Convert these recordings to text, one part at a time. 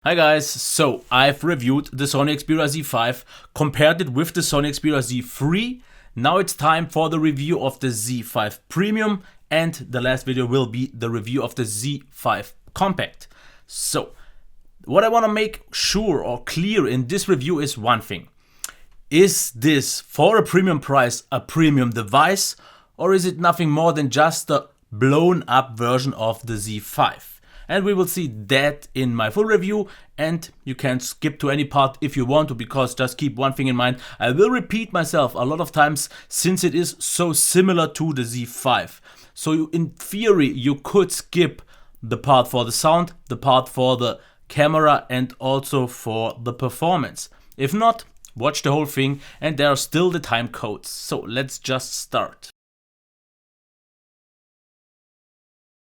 Hi guys, so I've reviewed the Sony Xperia Z5, compared it with the Sony Xperia Z3. Now it's time for the review of the Z5 Premium, and the last video will be the review of the Z5 Compact. So, what I want to make sure or clear in this review is one thing. Is this, for a premium price, a premium device, or is it nothing more than just a blown up version of the Z5? And we will see that in my full review, and you can skip to any part if you want to, because just keep one thing in mind, I will repeat myself a lot of times since it is so similar to the Z5. So in theory you could skip the part for the sound, the part for the camera, and also for the performance. If not, watch the whole thing, and there are still the time codes. So let's just start.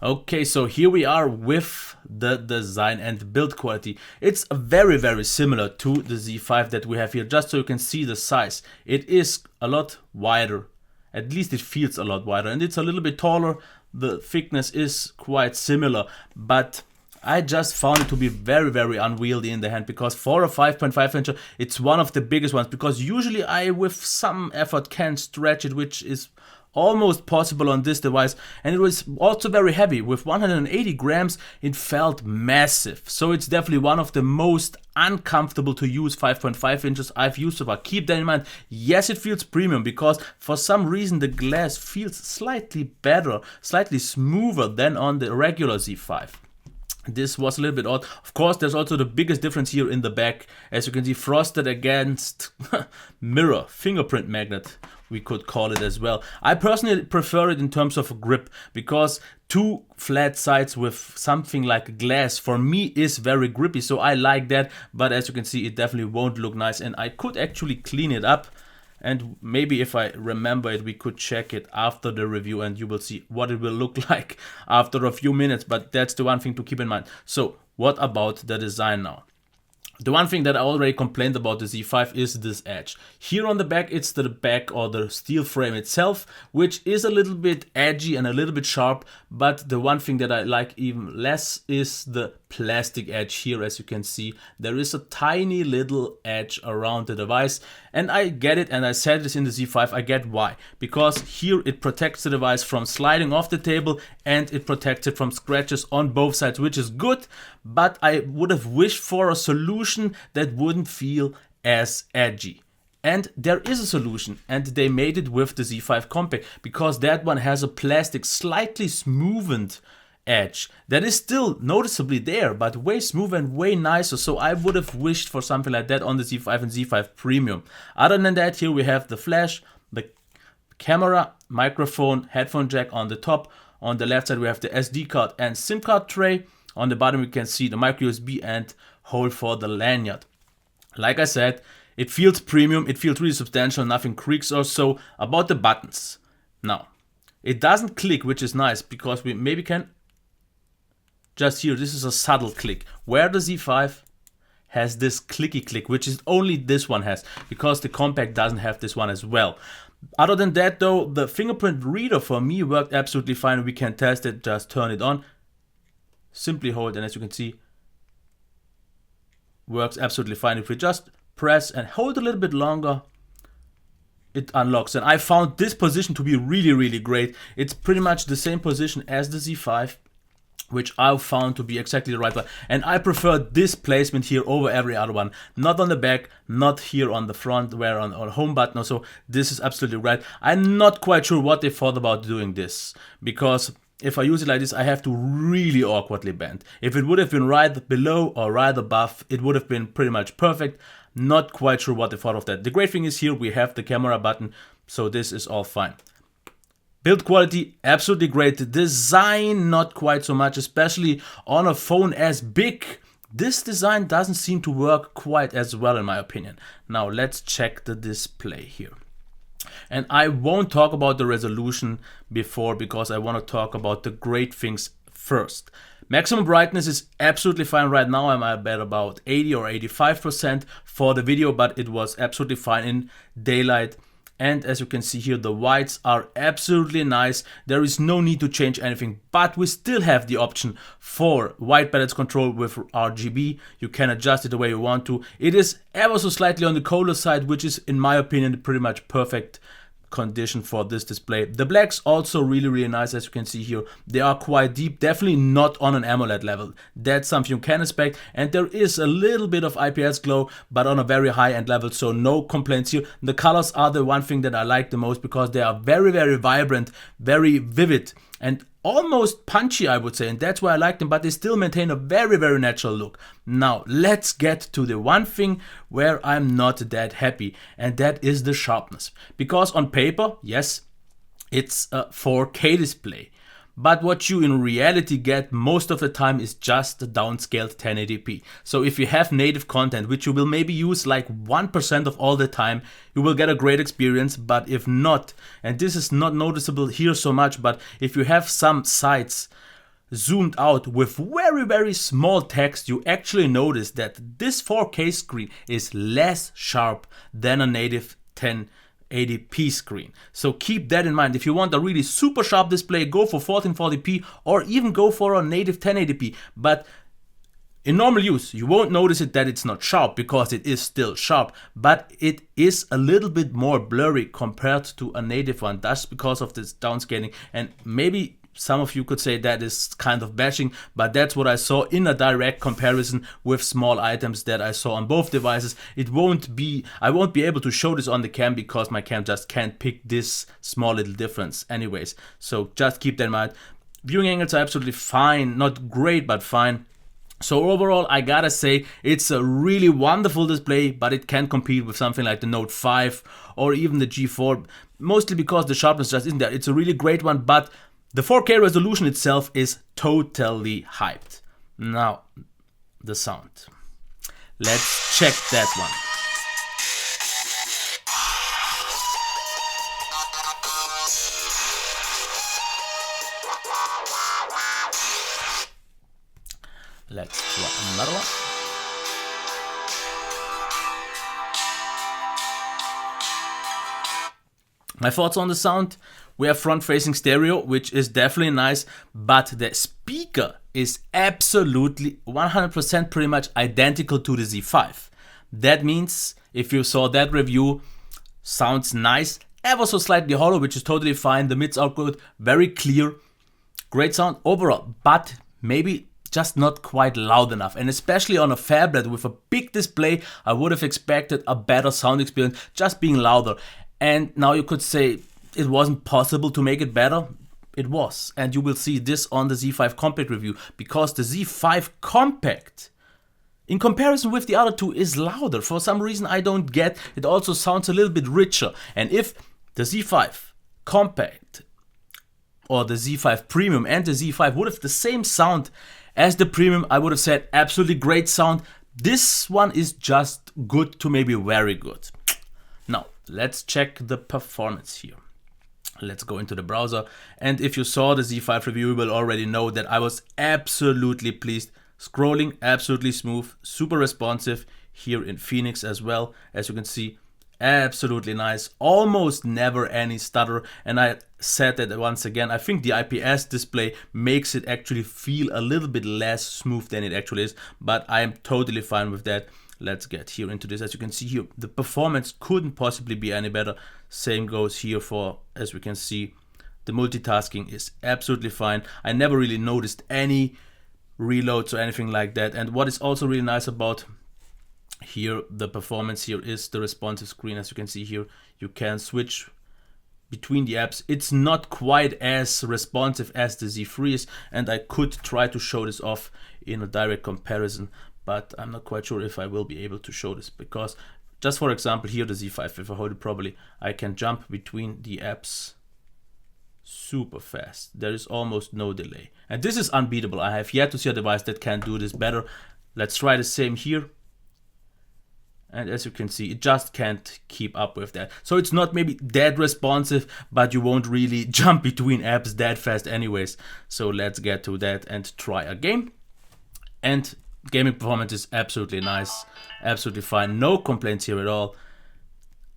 Okay, so here we are with the design and build quality. It's very similar to the Z5 that we have here, just so you can see the size. It is a lot wider, at least it feels a lot wider, and it's a little bit taller. The thickness is quite similar, but I just found it to be very unwieldy in the hand, because for a 5.5 inch it's one of the biggest ones, because usually I with some effort can stretch it, which is almost possible on this device, and it was also very heavy. With 180 grams it felt massive, so it's definitely one of the most uncomfortable to use 5.5 inches I've used so far. Keep that in mind. Yes, it feels premium because for some reason the glass feels slightly better, slightly smoother than on the regular Z5. This was a little bit odd. Of course, there's also the biggest difference here in the back. As you can see, frosted against mirror, fingerprint magnet, we could call it as well. I personally prefer it in terms of grip, because two flat sides with something like glass for me is very grippy, so I like that. But as you can see, it definitely won't look nice, and I could actually clean it up. And maybe if I remember it, we could check it after the review, and you will see what it will look like after a few minutes. But that's the one thing to keep in mind. So what about the design now? The one thing that I already complained about the Z5 is this edge. Here on the back, it's the back or the steel frame itself, which is a little bit edgy and a little bit sharp. But the one thing that I like even less is the plastic edge here. As you can see, there is a tiny little edge around the device, and I get it, and I said this in the Z5, I get why. Because here it protects the device from sliding off the table, and it protects it from scratches on both sides, which is good. But I would have wished for a solution that wouldn't feel as edgy. And there is a solution, and they made it with the Z5 Compact, because that one has a plastic slightly smoothened edge that is still noticeably there, but way smoother and way nicer. So I would have wished for something like that on the Z5 and Z5 Premium. Other than that, here we have the flash, the camera, microphone, headphone jack on the top. On the left side we have the SD card and SIM card tray. On the bottom we can see the micro USB and hole for the lanyard. Like I said, it feels premium, it feels really substantial, nothing creaks or so. About the buttons. Now, it doesn't click, which is nice, because we maybe can just here, this is a subtle click, where the Z5 has this clicky click, which is only this one has, because the Compact doesn't have this one as well. Other than that though, the fingerprint reader for me worked absolutely fine. We can test it, just turn it on, simply hold, and as you can see, works absolutely fine. If we just press and hold a little bit longer, it unlocks. And I found this position to be really great. It's pretty much the same position as the Z5, which I found to be exactly the right one. And I prefer this placement here over every other one. Not on the back, not here on the front, where on home button or so. This is absolutely right. I'm not quite sure what they thought about doing this, because if I use it like this, I have to really awkwardly bend. If it would have been right below or right above, it would have been pretty much perfect. Not quite sure what they thought of that. The great thing is here we have the camera button, so this is all fine. Build quality, absolutely great. Design, not quite so much, especially on a phone as big. This design doesn't seem to work quite as well in my opinion. Now let's check the display here. And I won't talk about the resolution before, because I want to talk about the great things first. Maximum brightness is absolutely fine right now. I'm at about 80 or 85% for the video, but it was absolutely fine in daylight. And as you can see here, the whites are absolutely nice. There is no need to change anything, but we still have the option for white balance control with RGB. You can adjust it the way you want to. It is ever so slightly on the colder side, which is, in my opinion, pretty much perfect condition for this display. The blacks also really nice, as you can see here. They are quite deep, definitely not on an AMOLED level. That's something you can expect, and there is a little bit of IPS glow, but on a very high end level, so no complaints here. The colors are the one thing that I like the most because they are very vibrant, very vivid, and almost punchy, I would say, and that's why I like them, but they still maintain a very natural look. Now, let's get to the one thing where I'm not that happy, and that is the sharpness. Because on paper, yes, it's a 4K display, but what you in reality get most of the time is just the downscaled 1080p. So if you have native content, which you will maybe use like 1% of all the time, you will get a great experience. But if not, and this is not noticeable here so much, but if you have some sites zoomed out with very small text, you actually notice that this 4K screen is less sharp than a native 1080p screen. So keep that in mind. If you want a really super sharp display, go for 1440p or even go for a native 1080p. But in normal use, you won't notice it that it's not sharp because it is still sharp, but it is a little bit more blurry compared to a native one. That's because of this downscaling, and maybe some of you could say that is kind of bashing, but that's what I saw in a direct comparison with small items that I saw on both devices. I won't be able to show this on the cam because my cam just can't pick this small little difference anyways. So just keep that in mind. Viewing angles are absolutely fine, not great, but fine. So overall, I gotta say, it's a really wonderful display, but it can compete with something like the Note 5 or even the G4, mostly because the sharpness just isn't there. It's a really great one, but the 4K resolution itself is totally hyped. Now, the sound. Let's check that one. Let's try another one. My thoughts on the sound: we have front-facing stereo, which is definitely nice, but the speaker is absolutely 100% pretty much identical to the Z5. That means, if you saw that review, sounds nice, ever so slightly hollow, which is totally fine. The mids are good, very clear, great sound overall, but maybe just not quite loud enough. And especially on a phablet with a big display, I would have expected a better sound experience, just being louder. And now you could say it wasn't possible to make it better. It was, and you will see this on the Z5 Compact review, because the Z5 Compact, in comparison with the other two, is louder. For some reason I don't get, it also sounds a little bit richer. And if the Z5 Compact or the Z5 Premium and the Z5 would have the same sound as the Premium, I would have said absolutely great sound. This one is just good to maybe very good. Now, let's check the performance here. Let's go into the browser, and if you saw the Z5 review, you will already know that I was absolutely pleased. Scrolling absolutely smooth, super responsive here in Phoenix as well. As you can see, absolutely nice, almost never any stutter. And I said that once again, I think the IPS display makes it actually feel a little bit less smooth than it actually is, but I am totally fine with that. Let's get here into this. As you can see here, the performance couldn't possibly be any better. Same goes here for, as we can see, the multitasking is absolutely fine. I never really noticed any reloads or anything like that. And what is also really nice about here, the performance here, is the responsive screen. As you can see here, you can switch between the apps. It's not quite as responsive as the Z3 is, and I could try to show this off in a direct comparison, but I'm not quite sure if I will be able to show this, because just for example here, the Z5, if I hold it properly, I can jump between the apps super fast. There is almost no delay, and this is unbeatable. I have yet to see a device that can do this better. Let's try the same here, and as you can see, it just can't keep up with that. So it's not maybe that responsive, but you won't really jump between apps that fast anyways. So let's get to that and try a game. And gaming performance is absolutely nice, absolutely fine, no complaints here at all.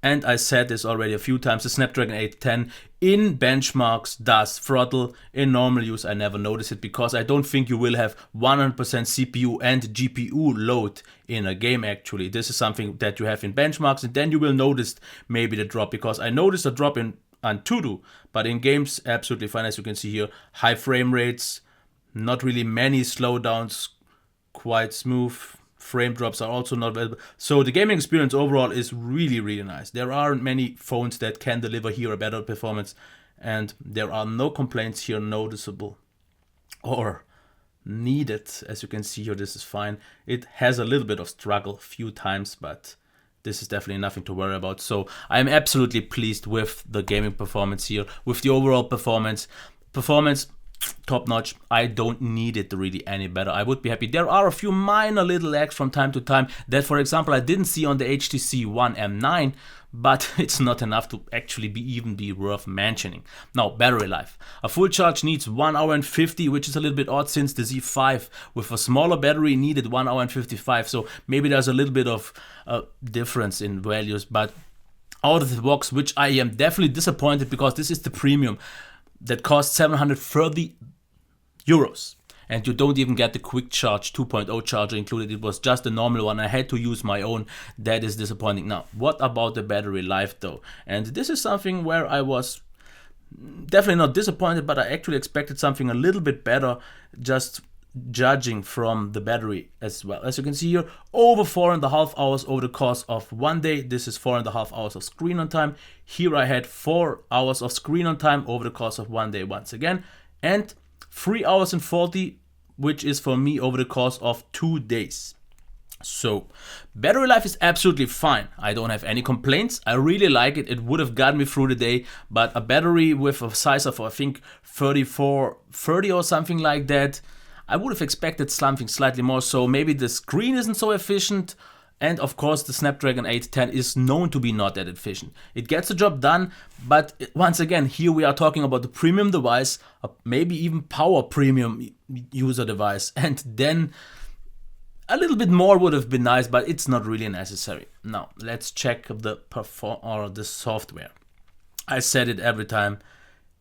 And I said this already a few times, the Snapdragon 810 in benchmarks does throttle. In normal use, I never notice it because I don't think you will have 100% CPU and GPU load in a game actually. This is something that you have in benchmarks, and then you will notice maybe the drop, because I noticed a drop in Antutu, but in games, absolutely fine. As you can see here, high frame rates, not really many slowdowns, quite smooth. Frame drops are also not available. So the gaming experience overall is really, really nice. There aren't many phones that can deliver here a better performance, and there are no complaints here noticeable or needed. As you can see here, this is fine. It has a little bit of struggle a few times, but this is definitely nothing to worry about. So I'm absolutely pleased with the gaming performance here, with the overall performance. Top notch. I don't need it really any better. I would be happy. There are a few minor little lags from time to time that, for example, I didn't see on the HTC One M9, but it's not enough to actually even be worth mentioning. Now, battery life. A full charge needs 1 hour and 50, which is a little bit odd since the Z5 with a smaller battery needed 1 hour and 55. So maybe there's a little bit of difference in values, but out of the box, which I am definitely disappointed, because this is the premium that costs 730 euros, and you don't even get the quick charge 2.0 charger included. It was just a normal one. I had to use my own. That is disappointing. Now, what about the battery life though? And this is something where I was definitely not disappointed, but I actually expected something a little bit better, just judging from the battery as well. As you can see here, over 4.5 hours over the course of one day. This is 4.5 hours of screen on time. Here I had 4 hours of screen on time over the course of one day once again, and 3 hours and 40, which is for me over the course of 2 days. So battery life is absolutely fine. I don't have any complaints. I really like it. It would have gotten me through the day, but a battery with a size of, I think, 3430 or something like that, I would have expected something slightly more. So maybe the screen isn't so efficient, and of course the Snapdragon 810 is known to be not that efficient. It gets the job done, but once again, here we are talking about the premium device, maybe even power premium user device, and then a little bit more would have been nice, but it's not really necessary. Now let's check the software. I said it every time,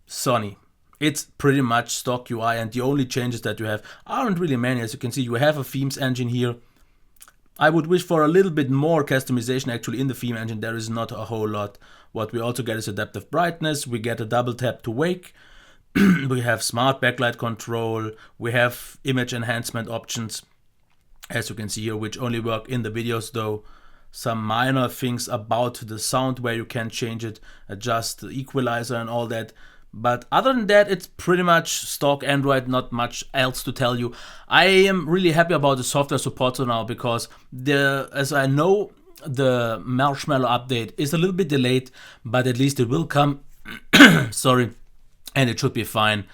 Sony. It's pretty much stock UI, and the only changes that you have aren't really many. As you can see, you have a themes engine here. I would wish for a little bit more customization actually in the theme engine. There is not a whole lot. What we also get is adaptive brightness. We get a double tap to wake. We have smart backlight control. We have image enhancement options, as you can see here, which only work in the videos though. Some minor things about the sound where you can change it, adjust the equalizer and all that. But other than that, it's pretty much stock Android, not much else to tell you. I am really happy about the software support now, because as I know, the Marshmallow update is a little bit delayed, but at least it will come. Sorry, and it should be fine.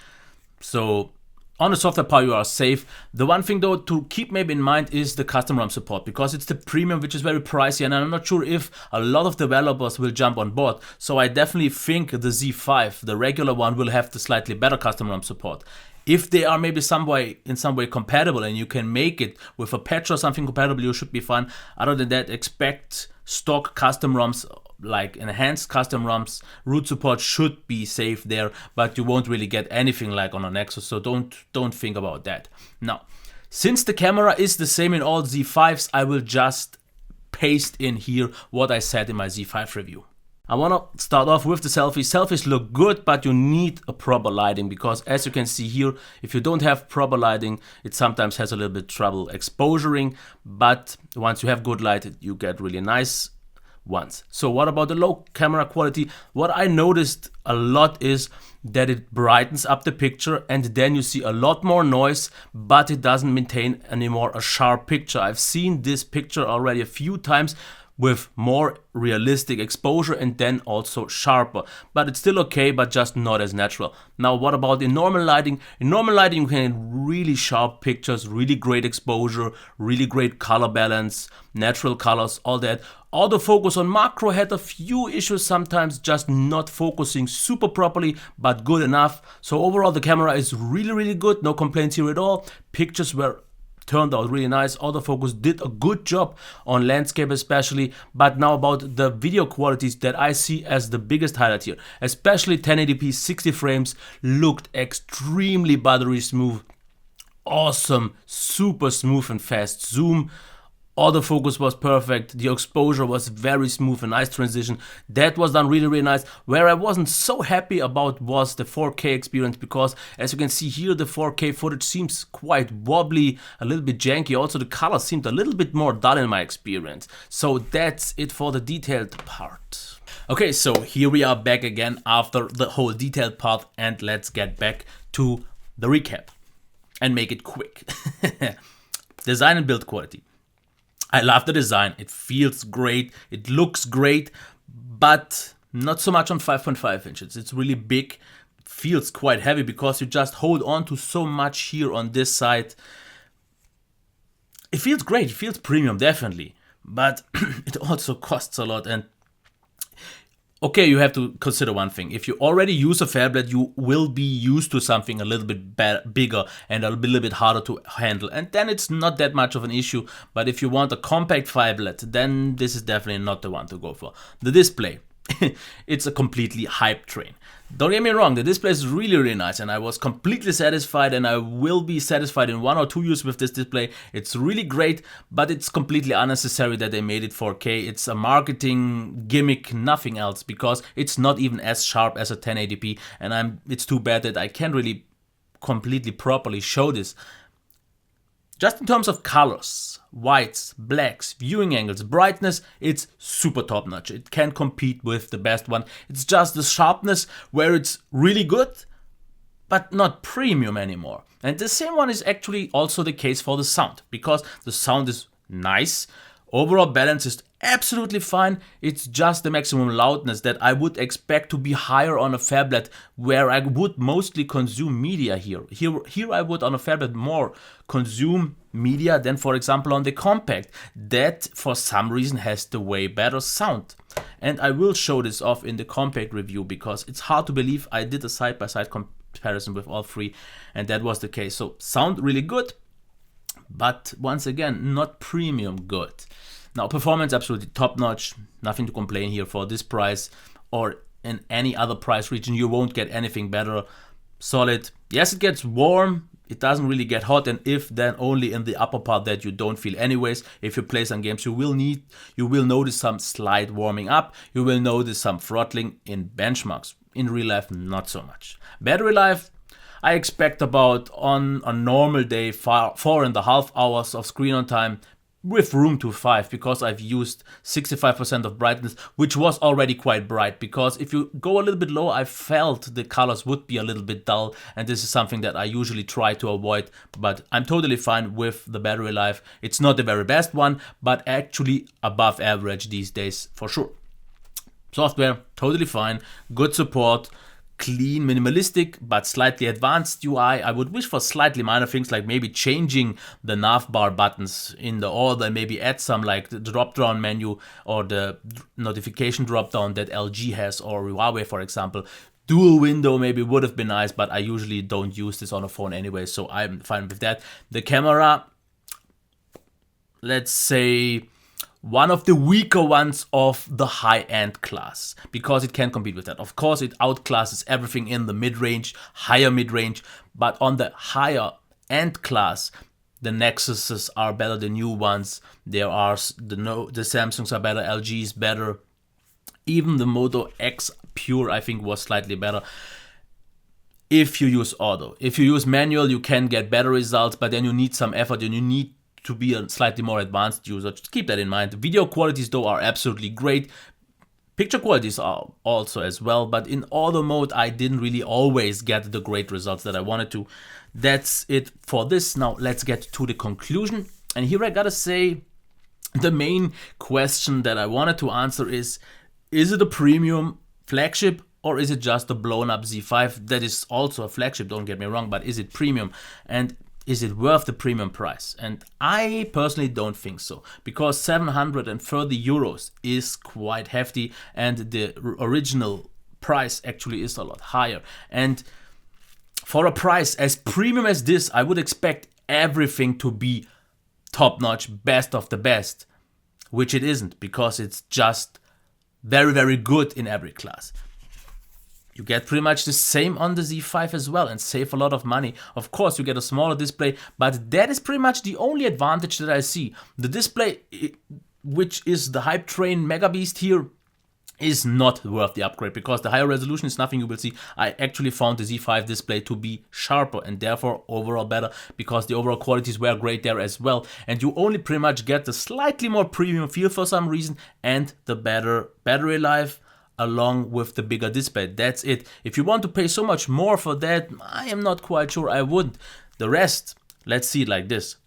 So on the software part, you are safe. The one thing though to keep maybe in mind is the custom ROM support, because it's the premium, which is very pricey, and I'm not sure if a lot of developers will jump on board. So I definitely think the Z5, the regular one, will have the slightly better custom ROM support. If they are maybe in some way compatible, and you can make it with a patch or something compatible, you should be fine. Other than that, expect stock custom ROMs, like enhanced custom ROMs. Root support should be safe there, but you won't really get anything like on a Nexus, so don't think about that. Now, since the camera is the same in all Z5s, I will just paste in here what I said in my Z5 review. I want to start off with the selfies. Selfies look good, but you need a proper lighting, because as you can see here, if you don't have proper lighting, it sometimes has a little bit trouble exposuring, but once you have good light, you get really nice ones. So what about the low camera quality? What I noticed a lot is that it brightens up the picture, and then you see a lot more noise, but it doesn't maintain anymore a sharp picture. I've seen this picture already a few times with more realistic exposure and then also sharper, but it's still okay, but just not as natural. Now what about in normal lighting? In normal lighting you can get really sharp pictures, really great exposure, really great color balance, natural colors, all that. Autofocus on macro had a few issues sometimes, just not focusing super properly, but good enough. So overall the camera is really good, no complaints here at all. Pictures were turned out really nice. Autofocus did a good job on landscape especially, but now about the video qualities that I see as the biggest highlight here. Especially 1080p 60 frames looked extremely buttery smooth. Awesome, super smooth and fast zoom. Autofocus was perfect, the exposure was very smooth, a nice transition. That was done really, really nice. Where I wasn't so happy about was the 4K experience, because as you can see here, the 4K footage seems quite wobbly, a little bit janky. Also, the color seemed a little bit more dull in my experience. So that's it for the detailed part. Okay, so here we are back again after the whole detailed part, and let's get back to the recap and make it quick. Design and build quality. I love the design, it feels great, it looks great, but not so much on 5.5 inches. It's really big, feels quite heavy because you just hold on to so much here on this side. It feels great, it feels premium, definitely, but it also costs a lot. And okay, you have to consider one thing. If you already use a phablet, you will be used to something a little bit bigger and a little bit harder to handle. And then it's not that much of an issue. But if you want a compact phablet, then this is definitely not the one to go for. The display. It's a completely hype train. Don't get me wrong, the display is really, really nice, and I was completely satisfied, and I will be satisfied in 1 or 2 years with this display. It's really great, but it's completely unnecessary that they made it 4K. It's a marketing gimmick, nothing else, because it's not even as sharp as a 1080p, and it's too bad that I can't really completely properly show this. Just in terms of colors, whites, blacks, viewing angles, brightness, it's super top notch. It can compete with the best one. It's just the sharpness where it's really good, but not premium anymore. And the same one is actually also the case for the sound, because the sound is nice. Overall balance is absolutely fine. It's just the maximum loudness that I would expect to be higher on a phablet, where I would mostly consume media here. Here I would on a phablet more consume media than, for example, on the compact, that for some reason has the way better sound. And I will show this off in the compact review, because it's hard to believe I did a side-by-side comparison with all three, and that was the case. So sound really good, but once again, not premium good. Now, performance absolutely top notch, nothing to complain here. For this price or in any other price region, you won't get anything better. Solid. Yes, it gets warm, it doesn't really get hot, and if then only in the upper part that you don't feel anyways. If you play some games, you will notice some slight warming up, you will notice some throttling in benchmarks. In real life, not so much. Battery life, I expect about on a normal day 4.5 hours of screen on time, with room to 5, because I've used 65% of brightness, which was already quite bright, because if you go a little bit low, I felt the colors would be a little bit dull, and this is something that I usually try to avoid, but I'm totally fine with the battery life. It's not the very best one, but actually above average these days for sure. Software, totally fine, good support, clean, minimalistic, but slightly advanced UI. I would wish for slightly minor things, like maybe changing the navbar buttons in the order, maybe add some like the drop-down menu or the notification drop-down that LG has, or Huawei, for example. Dual window maybe would have been nice, but I usually don't use this on a phone anyway, so I'm fine with that. The camera, let's say one of the weaker ones of the high-end class, because it can compete with that. Of course, it outclasses everything in the mid-range, higher mid-range, but on the higher-end class, the Nexuses are better than new ones. There are the Samsungs are better, LG is better. Even the Moto X Pure, I think, was slightly better. If you use auto. If you use manual, you can get better results, but then you need some effort and you need to be a slightly more advanced user. Just keep that in mind. Video qualities though are absolutely great. Picture qualities are also as well, but in auto mode I didn't really always get the great results that I wanted to. That's it for this. Now let's get to the conclusion. And here I gotta say, the main question that I wanted to answer is it a premium flagship, or is it just a blown up Z5 that is also a flagship, don't get me wrong, but is it premium? And is it worth the premium price? And I personally don't think so, because 730 euros is quite hefty, and the original price actually is a lot higher. And for a price as premium as this, I would expect everything to be top-notch, best of the best, which it isn't, because it's just very, very good in every class. You get pretty much the same on the Z5 as well and save a lot of money. Of course, you get a smaller display, but that is pretty much the only advantage that I see. The display, which is the hype train mega beast here, is not worth the upgrade, because the higher resolution is nothing you will see. I actually found the Z5 display to be sharper and therefore overall better, because the overall qualities were great there as well. And you only pretty much get the slightly more premium feel for some reason and the better battery life along with the bigger display. That's it. If you want to pay so much more for that, I am not quite sure I would. The rest, let's see it like this.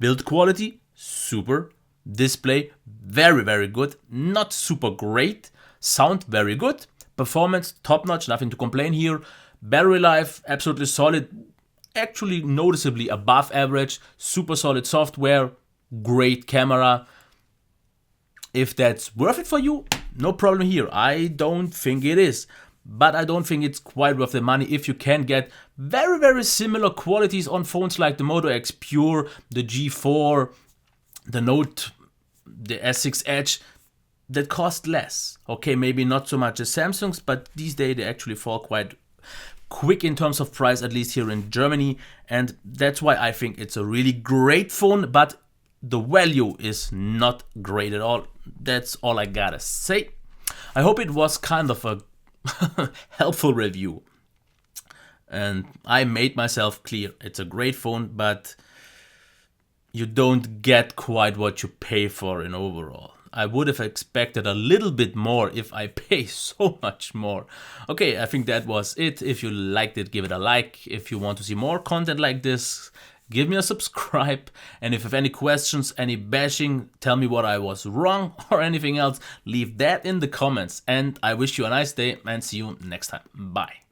Build quality, super. Display, very, very good. Not super great. Sound, very good. Performance, top-notch, nothing to complain here. Battery life, absolutely solid. Actually noticeably above average. Super solid software. Great camera. If that's worth it for you, no problem here. I don't think it is. But I don't think it's quite worth the money if you can get very, very similar qualities on phones like the Moto X Pure, the G4, the Note, the S6 Edge, that cost less. Okay, maybe not so much as Samsung's, but these days they actually fall quite quick in terms of price, at least here in Germany. And that's why I think it's a really great phone, but the value is not great at all. That's all I gotta say. I hope it was kind of a helpful review. And I made myself clear. It's a great phone, but you don't get quite what you pay for in overall. I would have expected a little bit more if I pay so much more. Okay, I think that was it. If you liked it, give it a like. If you want to see more content like this, give me a subscribe. And if you have any questions, any bashing, tell me what I was wrong or anything else, leave that in the comments. And I wish you a nice day and see you next time. Bye.